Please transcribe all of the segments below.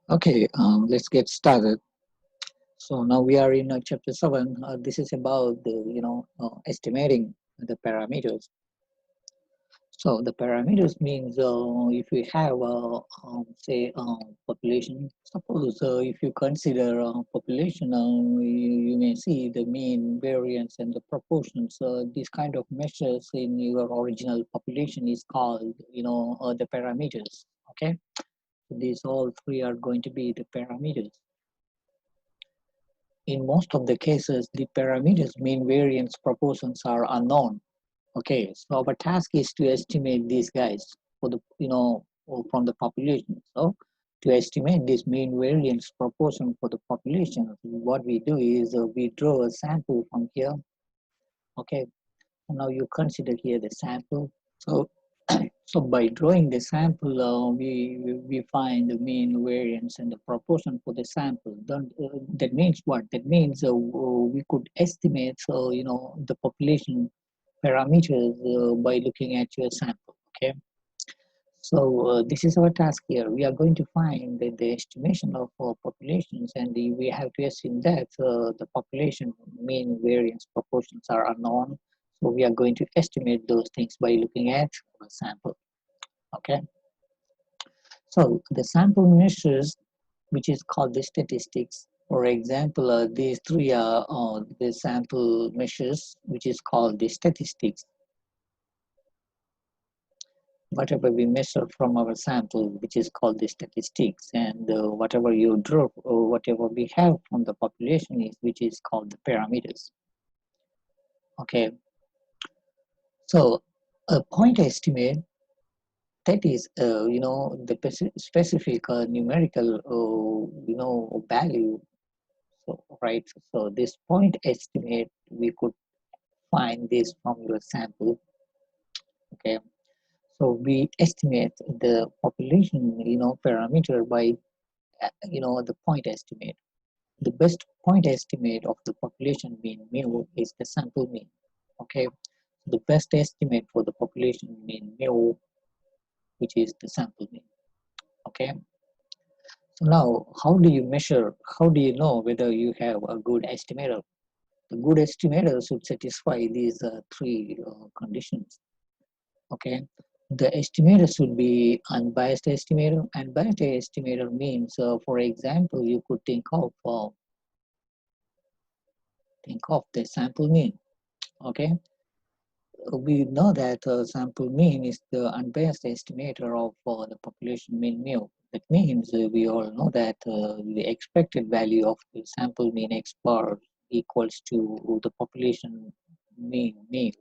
Okay, let's get started. So now we are in chapter 7. This is about the estimating the parameters. So the parameters means if we have say population. Suppose if you consider population, you may see the mean, variance, and the proportions. These kind of measures in your original population is called the parameters. Okay, these all three are going to be the parameters. In most of the cases, the parameters mean variance proportions are unknown. Okay, so our task is to estimate these guys for the from the population. So to estimate this mean variance proportion for the population, what we do is we draw a sample from here. Okay, now you consider here the sample. So so by drawing the sample, we find the mean, variance, and the proportion for the sample. That means what? That means we could estimate, the population parameters by looking at your sample. Okay. So this is our task here. We are going to find the estimation of populations, and we have to assume that the population mean, variance, proportions are unknown. So we are going to estimate those things by looking at a sample. Okay. So the sample measures, which is called the statistics. For example, these three are the sample measures, which is called the statistics. Whatever we measure from our sample, which is called the statistics, and whatever you draw or whatever we have from the population is, which is called the parameters. Okay, so a point estimate, that is, the specific numerical, value. So, right. So this point estimate, we could find this from your sample. Okay. So we estimate the population, parameter by, the point estimate. The best point estimate of the population mean mu is the sample mean. Okay. The best estimate for the population mean mu, which is the sample mean. Okay. So now, how do you measure? How do you know whether you have a good estimator? The good estimator should satisfy these three conditions. Okay, the estimator should be unbiased estimator. Unbiased estimator means, for example, you could think of the sample mean. Okay, we know that sample mean is the unbiased estimator of the population mean mu. That means we all know that the expected value of the sample mean x bar equals to the population mean mu.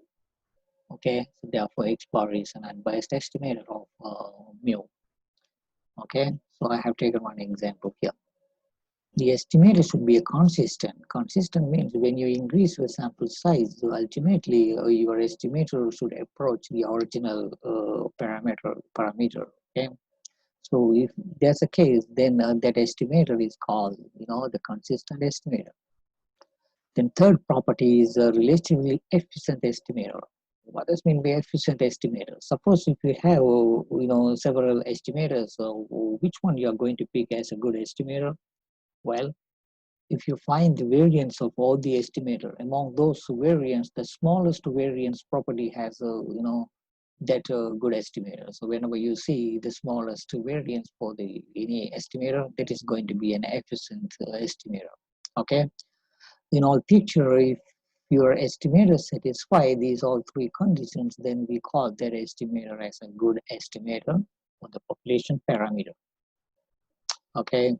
Okay, so therefore x bar is an unbiased estimator of mu. Okay, so I have taken one example here. The estimator should be a consistent. Consistent means when you increase your sample size, so ultimately your estimator should approach the original parameter. Okay, so if that's the case, then that estimator is called, the consistent estimator. Then third property is a relatively efficient estimator. What does mean by efficient estimator? Suppose if you have, several estimators, which one you are going to pick as a good estimator? Well, if you find the variance of all the estimator, among those variance, the smallest variance property has a, that good estimator. So whenever you see the smallest variance for the any estimator, that is going to be an efficient estimator. Okay. In all picture, if your estimator satisfy these all three conditions, then we call that estimator as a good estimator for the population parameter. Okay.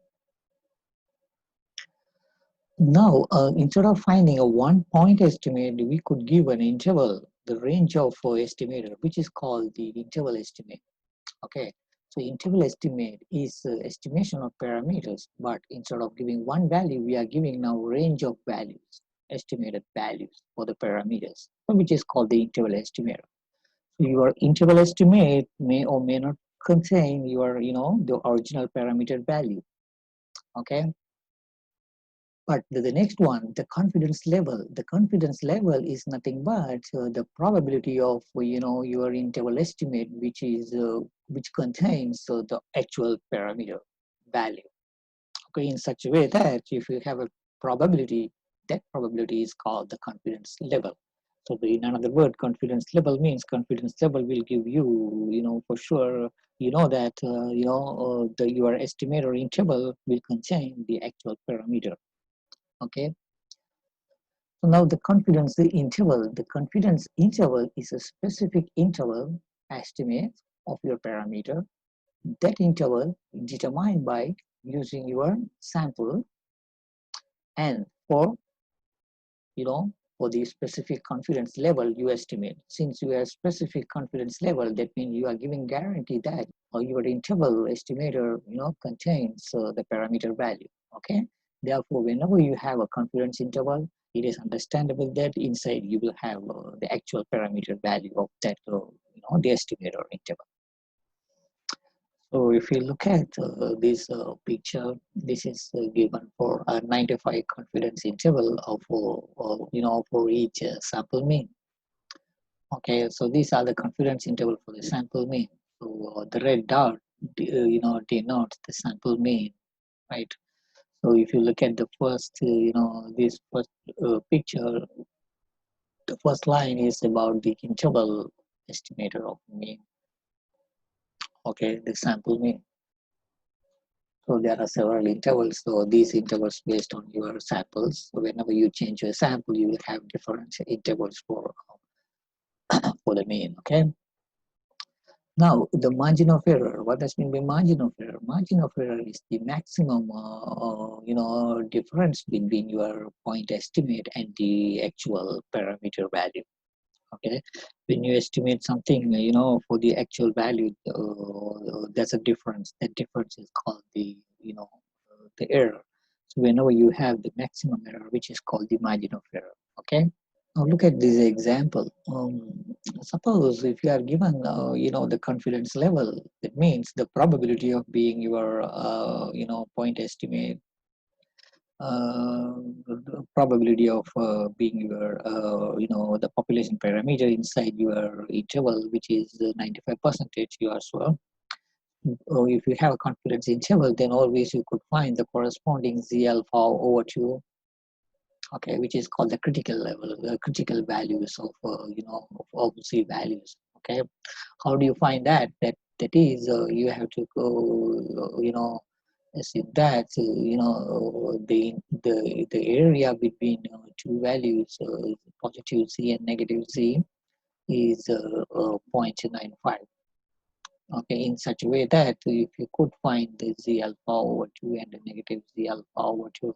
Now, instead of finding a one-point estimate, we could give an interval, the range of estimator, which is called the interval estimate. Okay. So interval estimate is estimation of parameters, but instead of giving one value, we are giving now range of values, estimated values for the parameters, which is called the interval estimator. So your interval estimate may or may not contain your, the original parameter value. Okay. But the next one, the confidence level. The confidence level is nothing but the probability of your interval estimate, which contains the actual parameter value. Okay, in such a way that if you have a probability, that probability is called the confidence level. So in another word, confidence level means confidence level will give you, for sure, that, your estimator interval will contain the actual parameter. Okay. So now the confidence interval is a specific interval estimate of your parameter. That interval determined by using your sample, and for the specific confidence level you estimate. Since you have specific confidence level, that means you are giving guarantee that your interval estimator, contains the parameter value. Okay. Therefore, whenever you have a confidence interval, it is understandable that inside you will have the actual parameter value of that, the estimator interval. So if you look at this picture, this is given for a 95 confidence interval of for each sample mean. Okay, so these are the confidence interval for the sample mean. So the red dot, denotes the sample mean, right? So if you look at the first, this first picture, the first line is about the interval estimator of mean. Okay, the sample mean. So there are several intervals. So these intervals based on your samples. So whenever you change your sample, you will have different intervals for the mean. Okay. Now the margin of error. What does mean by margin of error? Margin of error is the maximum, difference between your point estimate and the actual parameter value. Okay, when you estimate something, for the actual value, there's a difference. That difference is called the error. So whenever you have the maximum error, which is called the margin of error. Okay. Now look at this example. Suppose if you are given, the confidence level, that means the probability of being your, point estimate, the probability of being your, the population parameter inside your interval, which is 95%, you are sure. If you have a confidence interval, then always you could find the corresponding z alpha over 2, okay, which is called the critical level, the critical values of, of z values. Okay, how do you find that? That is, you have to go, see that, the area between two values, positive z and negative z, is 0.95. Okay, in such a way that if you could find the z alpha over 2 and the negative z alpha over 2,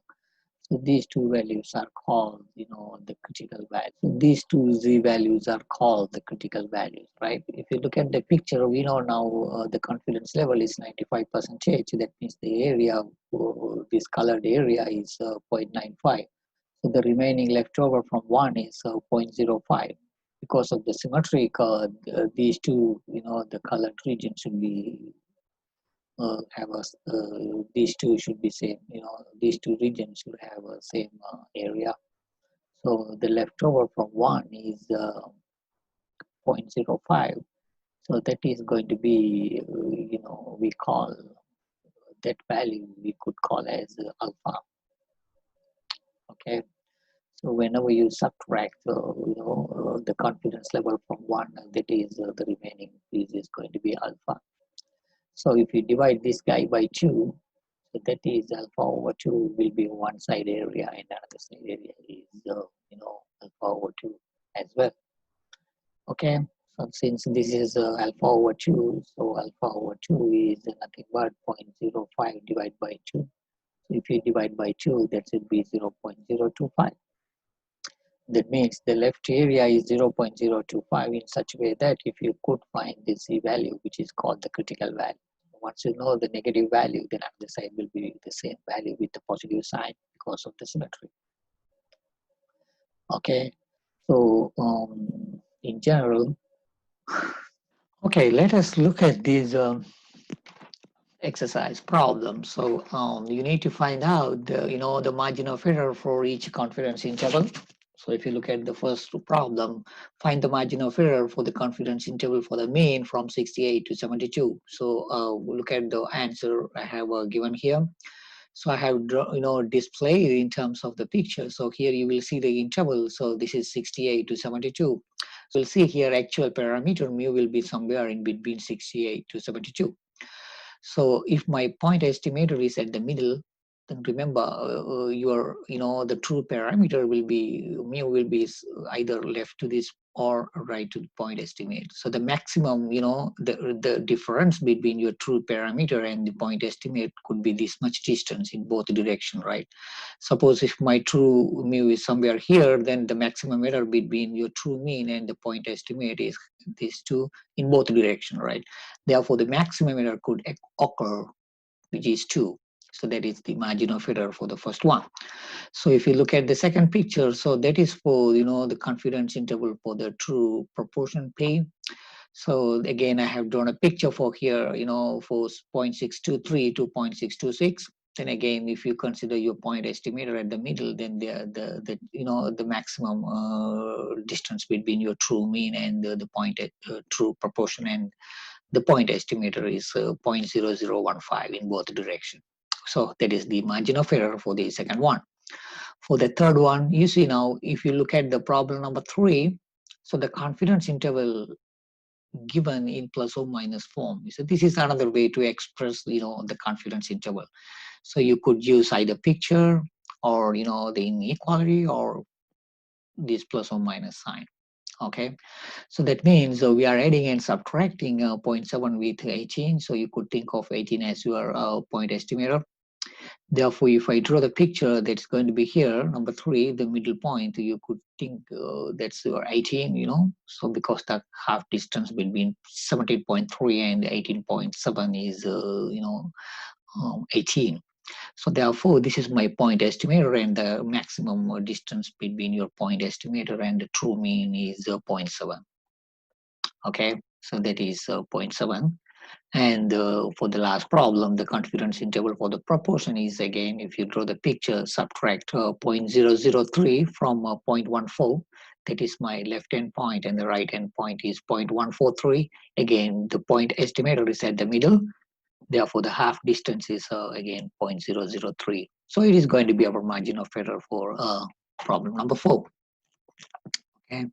so these two values are called, the critical value. So these two z values are called the critical values, right? If you look at the picture, we know now the confidence level is 95%. That means the area, this colored area is 0.95. So the remaining leftover from 1 is 0.05. Because of the symmetric, these two, the colored region should be these two should be same. These two regions should have a same area. So the leftover from 1 is 0.05. So that is going to be, we call that value, we could call as alpha. Okay. So whenever you subtract, the confidence level from 1, that is the remaining piece is going to be alpha. So if you divide this guy by 2, so that is alpha over 2 will be one side area, and another side area is, alpha over 2 as well. Okay, so since this is alpha over 2, so alpha over 2 is nothing but 0.05 divided by 2. So if you divide by 2, that should be 0.025. That means the left area is 0.025 in such a way that if you could find the z value, which is called the critical value. Once you know the negative value, then other side will be the same value with the positive sign because of the symmetry. Okay, so in general, okay, let us look at these exercise problems. So you need to find out the margin of error for each confidence interval. So if you look at the first problem, find the margin of error for the confidence interval for the mean from 68 to 72. So we'll look at the answer I have given here. So I have display in terms of the picture. So here you will see the interval. So this is 68 to 72. So we'll see here actual parameter mu will be somewhere in between 68 to 72. So if my point estimator is at the middle, then remember your the true parameter will be mu will be either left to this or right to the point estimate. So the maximum, the difference between your true parameter and the point estimate could be this much distance in both direction, right? Suppose if my true mu is somewhere here, then the maximum error between your true mean and the point estimate is these two in both direction, right? Therefore, the maximum error could occur, which is 2. So that is the margin of error for the first one. So if you look at the second picture, so that is for the confidence interval for the true proportion plane. So again, I have drawn a picture for here, for 0.623 to 0.626. Then again, if you consider your point estimator at the middle, then the maximum distance between your true mean and the point true proportion and the point estimator is 0.0015 in both directions. So that is the margin of error for the second one. For the third one, you see now, if you look at the problem number 3, so the confidence interval given in plus or minus form. So this is another way to express, the confidence interval. So you could use either picture or, the inequality or this plus or minus sign. Okay. So that means we are adding and subtracting 0.7 with 18. So you could think of 18 as your point estimator. Therefore, if I draw the picture that's going to be here, number 3, the middle point, you could think that's your 18, So because the half distance between 17.3 and 18.7 is, 18. So therefore, this is my point estimator, and the maximum distance between your point estimator and the true mean is 0.7. Okay, so that is 0.7. And for the last problem, the confidence interval for the proportion is, again, if you draw the picture, subtract 0.003 from 0.14. That is my left-hand point, and the right-hand point is 0.143. Again, the point estimator is at the middle. Therefore, the half distance is, again, 0.003. So it is going to be our margin of error for problem number 4. Okay.